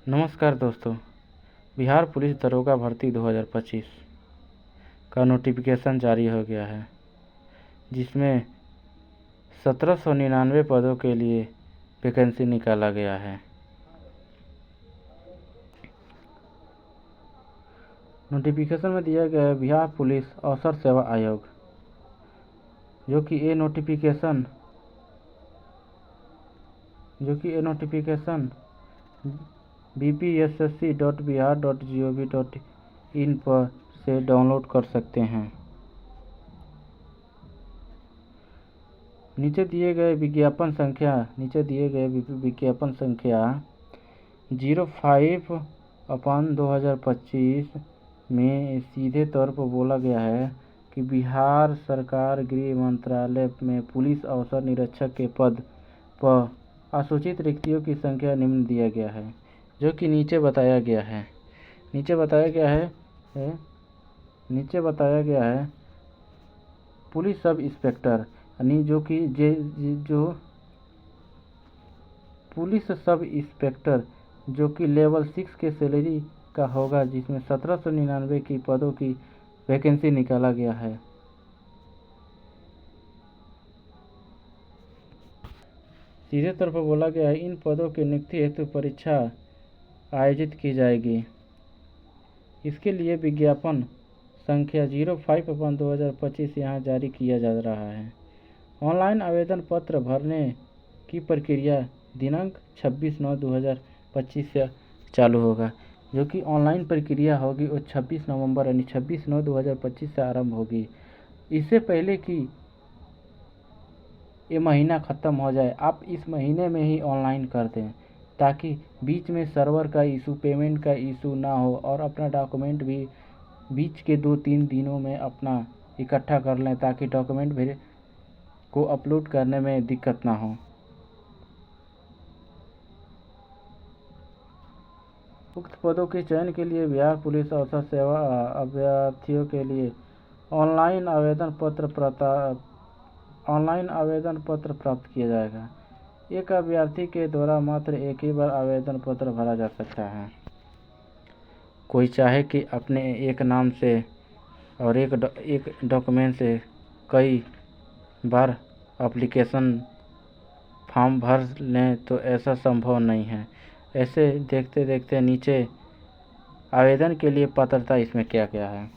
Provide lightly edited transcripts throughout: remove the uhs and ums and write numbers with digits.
नमस्कार दोस्तों। बिहार पुलिस दरोगा भर्ती 2025 का नोटिफिकेशन जारी हो गया है, जिसमें 1799 पदों के लिए वैकेंसी निकाला गया है। नोटिफिकेशन में दिया गया है बिहार पुलिस अवसर सेवा आयोग, जो कि ये नोटिफिकेशन bpssc.bihar.gov.in पर से डाउनलोड कर सकते हैं। नीचे दिए गए विज्ञापन संख्या 05/2025 में सीधे तौर पर बोला गया है कि बिहार सरकार गृह मंत्रालय में पुलिस अवसर निरीक्षक के पद पर असूचित रिक्तियों की संख्या निम्न दिया गया है, जो कि नीचे बताया गया है। पुलिस सब इंस्पेक्टर यानी पुलिस सब इंस्पेक्टर जो कि लेवल 6 के सैलरी का होगा, जिसमें 1799 की पदों की वैकेंसी निकाला गया है। सीधे तौर पर बोला गया है इन पदों की नियुक्ति हेतु परीक्षा आयोजित की जाएगी। इसके लिए विज्ञापन संख्या 05/2025 यहाँ जारी किया जा रहा है। ऑनलाइन आवेदन पत्र भरने की प्रक्रिया दिनांक 26/9/2025 से चालू होगा, जो कि ऑनलाइन प्रक्रिया होगी और 26 नवंबर यानी 26/9/2025 से आरंभ होगी। इससे पहले कि ये महीना ख़त्म हो जाए, आप इस महीने में ही ऑनलाइन कर दें, ताकि बीच में सर्वर का इशू, पेमेंट का इशू ना हो और अपना डॉक्यूमेंट भी बीच के 2-3 दिनों में अपना इकट्ठा कर लें, ताकि डॉक्यूमेंट को अपलोड करने में दिक्कत ना हो। उक्त पदों के चयन के लिए बिहार पुलिस अवसर सेवा अभ्यर्थियों के लिए ऑनलाइन आवेदन पत्र प्राप्त किया जाएगा। एक अभ्यर्थी के द्वारा मात्र एक ही बार आवेदन पत्र भरा जा सकता है। कोई चाहे कि अपने एक नाम से और एक डॉक्यूमेंट से कई बार एप्लीकेशन फॉर्म भर लें तो ऐसा संभव नहीं है। ऐसे देखते देखते नीचे आवेदन के लिए पात्रता इसमें क्या क्या है।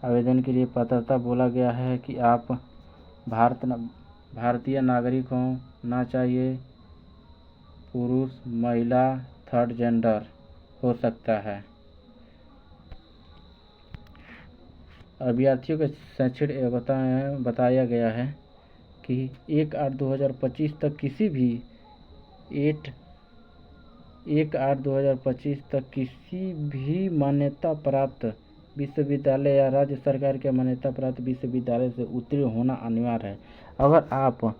आवेदन के लिए पात्रता बोला गया है कि आप भारतीय नागरिक होना चाहिए, पुरुष, महिला, थर्ड जेंडर हो सकता है। अभ्यर्थियों के शैक्षणिक योग्यता में बताया गया है कि 1/8/2025 तक किसी भी मान्यता प्राप्त विश्वविद्यालय या राज्य सरकार के मान्यता प्राप्त विश्वविद्यालय से उत्तीर्ण होना अनिवार्य है। अगर आप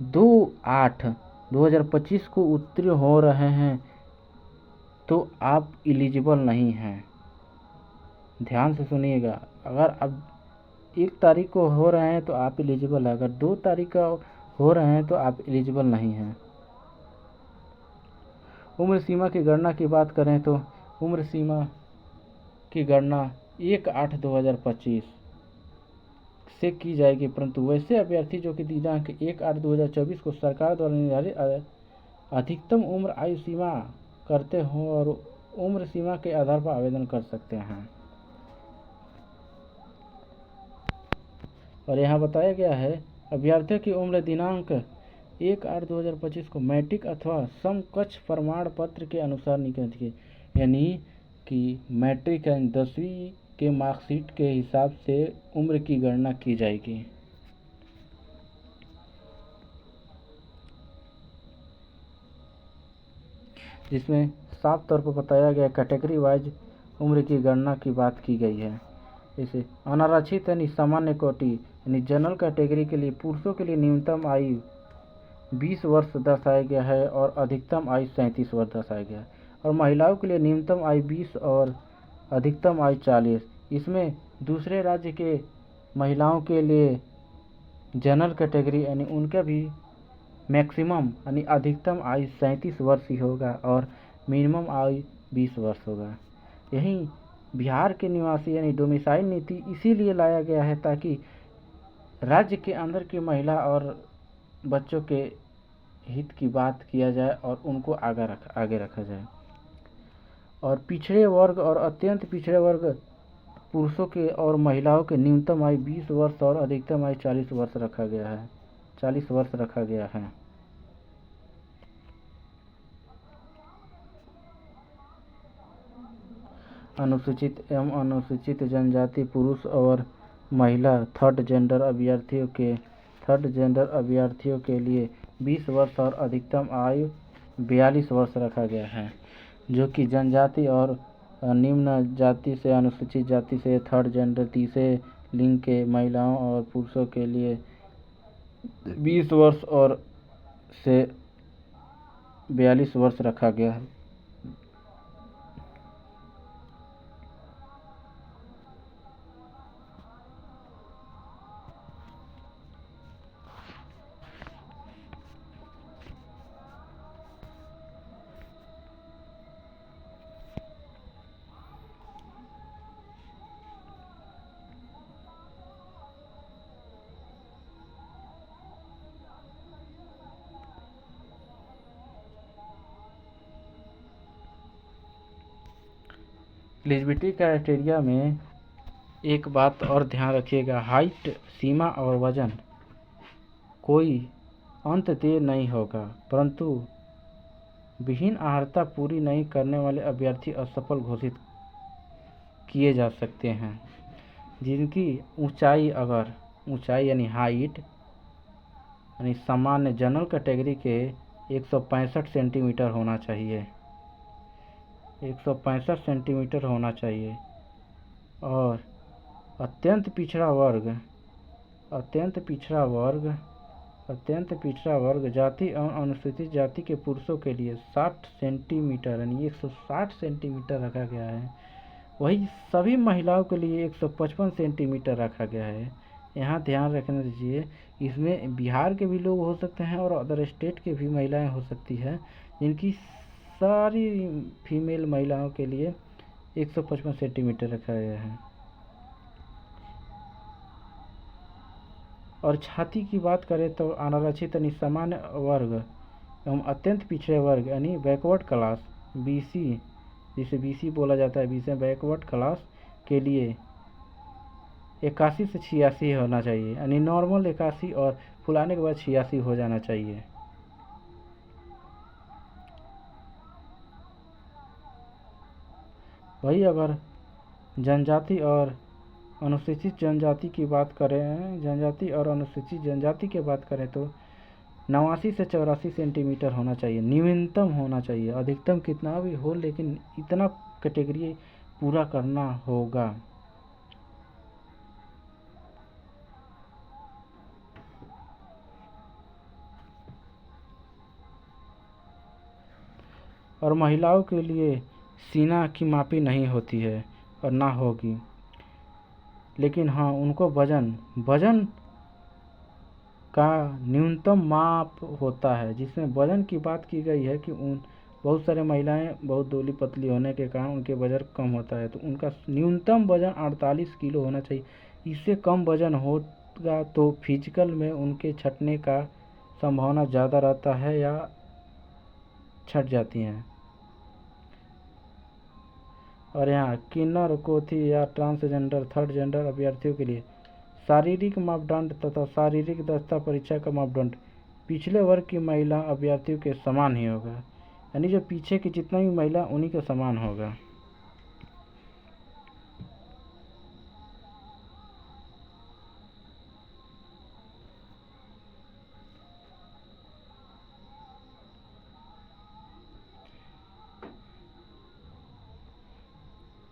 2/8/2025 को उत्तीर्ण हो रहे हैं तो आप एलिजिबल नहीं हैं। ध्यान से सुनिएगा, अगर आप 1 तारीख को हो रहे हैं तो आप एलिजिबल है, अगर 2 तारीख को हो रहे हैं तो आप एलिजिबल नहीं हैं। उम्र सीमा की गणना की बात करें तो उम्र सीमा की गणना 1/8/2025 से की जाएगी, परंतु वैसे अभ्यर्थी जो कि दिनांक 1/8/2024 को सरकार द्वारा निर्धारित अधिकतम उम्र आयु सीमा करते हों और उम्र सीमा के आधार पर आवेदन कर सकते हैं। और यहाँ बताया गया है अभ्यर्थियों की उम्र दिनांक 1/8/2025 को मैट्रिक अथवा समकक्ष प्रमाण पत्र के अनुसार निकलती है, यानी कि मैट्रिक यानी 10वीं के मार्कशीट के हिसाब से उम्र की गणना की जाएगी। जिसमें साफ तौर पर बताया गया कैटेगरी वाइज उम्र की गणना की बात की गई है। जैसे अनारक्षित यानी सामान्य कोटि यानी जनरल कैटेगरी के लिए पुरुषों के लिए न्यूनतम आयु 20 वर्ष दर्शाया गया है और अधिकतम आयु 37 वर्ष दर्शाया गया है, और महिलाओं के लिए न्यूनतम आयु 20 और अधिकतम आयु 40। इसमें दूसरे राज्य के महिलाओं के लिए जनरल कैटेगरी यानी उनका भी मैक्सिमम यानी अधिकतम आयु 37 वर्ष ही होगा और मिनिमम आयु 20 वर्ष होगा। यही बिहार के निवासी यानी डोमिसाइल नीति इसीलिए लाया गया है ताकि राज्य के अंदर की महिला और बच्चों के हित की बात किया जाए और उनको आगे रखा जाए। और पिछड़े वर्ग और अत्यंत पिछड़े वर्ग पुरुषों के और महिलाओं के न्यूनतम आयु 20 वर्ष और अधिकतम आयु 40 वर्ष रखा गया है। 40 वर्ष रखा गया है। अनुसूचित एवं अनुसूचित जनजाति पुरुष और महिला थर्ड जेंडर अभ्यर्थियों के लिए 20 वर्ष और अधिकतम आयु 42 वर्ष रखा गया है, जो कि जनजाति और निम्न जाति से अनुसूचित जाति से थर्ड जेंडर तीसरे लिंग के महिलाओं और पुरुषों के लिए 20 वर्ष और से 42 वर्ष रखा गया है। एलिजिबिलिटी क्राइटेरिया में एक बात और ध्यान रखिएगा, हाइट सीमा और वजन कोई अंतदेय नहीं होगा, परंतु विहीन अर्हता पूरी नहीं करने वाले अभ्यर्थी असफल घोषित किए जा सकते हैं, जिनकी ऊंचाई यानी हाइट यानी सामान्य जनरल कैटेगरी के 165 सेंटीमीटर होना चाहिए, 165 सेंटीमीटर होना चाहिए। और अत्यंत पिछड़ा वर्ग जाति एवं अनुसूचित जाति के पुरुषों के लिए 60 सेंटीमीटर यानी 160 सेंटीमीटर रखा गया है। वही सभी महिलाओं के लिए 155 सेंटीमीटर रखा गया है। यहाँ ध्यान रखना दीजिए, इसमें बिहार के भी लोग हो सकते हैं और अदर स्टेट के भी महिलाएं हो सकती हैं, जिनकी सारी फीमेल महिलाओं के लिए 155 सेंटीमीटर रखा गया है। और छाती की बात करें तो अनारक्षित यानी सामान्य वर्ग एवं अत्यंत पिछड़े वर्ग यानी बैकवर्ड क्लास BC, जिसे BC बोला जाता है, BC बैकवर्ड क्लास के लिए 81 से 86 होना चाहिए, यानी नॉर्मल 81 और फुलाने के बाद 86 हो जाना चाहिए। वही अगर जनजाति और अनुसूचित जनजाति की बात करें, जनजाति और अनुसूचित जनजाति की बात करें तो 89 से 84 सेंटीमीटर होना चाहिए, न्यूनतम होना चाहिए। अधिकतम कितना भी हो, लेकिन इतना कैटेगरी पूरा करना होगा। और महिलाओं के लिए सीना की मापी नहीं होती है और ना होगी, लेकिन हाँ उनको वजन का न्यूनतम माप होता है, जिसमें वजन की बात की गई है कि बहुत सारे महिलाएं बहुत दुबली पतली होने के कारण उनके वजन कम होता है, तो उनका न्यूनतम वजन 48 किलो होना चाहिए। इससे कम वजन होगा तो फिजिकल में उनके छटने का संभावना ज़्यादा रहता है या छट जाती हैं। और यहाँ किन्नर, कोथी या ट्रांसजेंडर थर्ड जेंडर अभ्यर्थियों के लिए शारीरिक मापदंड तथा शारीरिक दक्षता परीक्षा का मापदंड पिछले वर्ग की महिला अभ्यर्थियों के समान ही होगा, यानी जो पीछे की जितना भी महिला उन्हीं के समान होगा।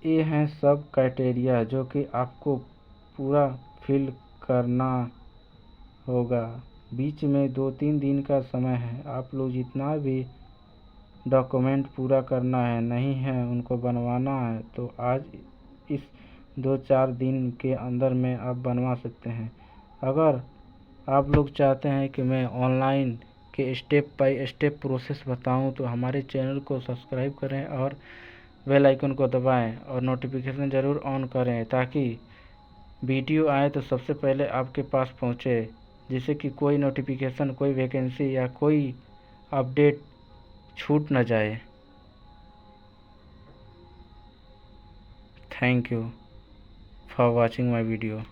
ये हैं सब क्राइटेरिया जो कि आपको पूरा फिल करना होगा। बीच में 2-3 दिन का समय है, आप लोग जितना भी डॉक्यूमेंट पूरा करना है नहीं है उनको बनवाना है तो आज इस 2-4 दिन के अंदर में आप बनवा सकते हैं। अगर आप लोग चाहते हैं कि मैं ऑनलाइन आपके स्टेप बाय स्टेप प्रोसेस बताऊं तो हमारे चैनल को सब्सक्राइब करें और बेल आइकन को दबाएं और नोटिफिकेशन ज़रूर ऑन करें ताकि वीडियो आए तो सबसे पहले आपके पास पहुंचे, जिससे कि कोई नोटिफिकेशन, कोई वैकेंसी या कोई अपडेट छूट न जाए। Thank you for watching my video.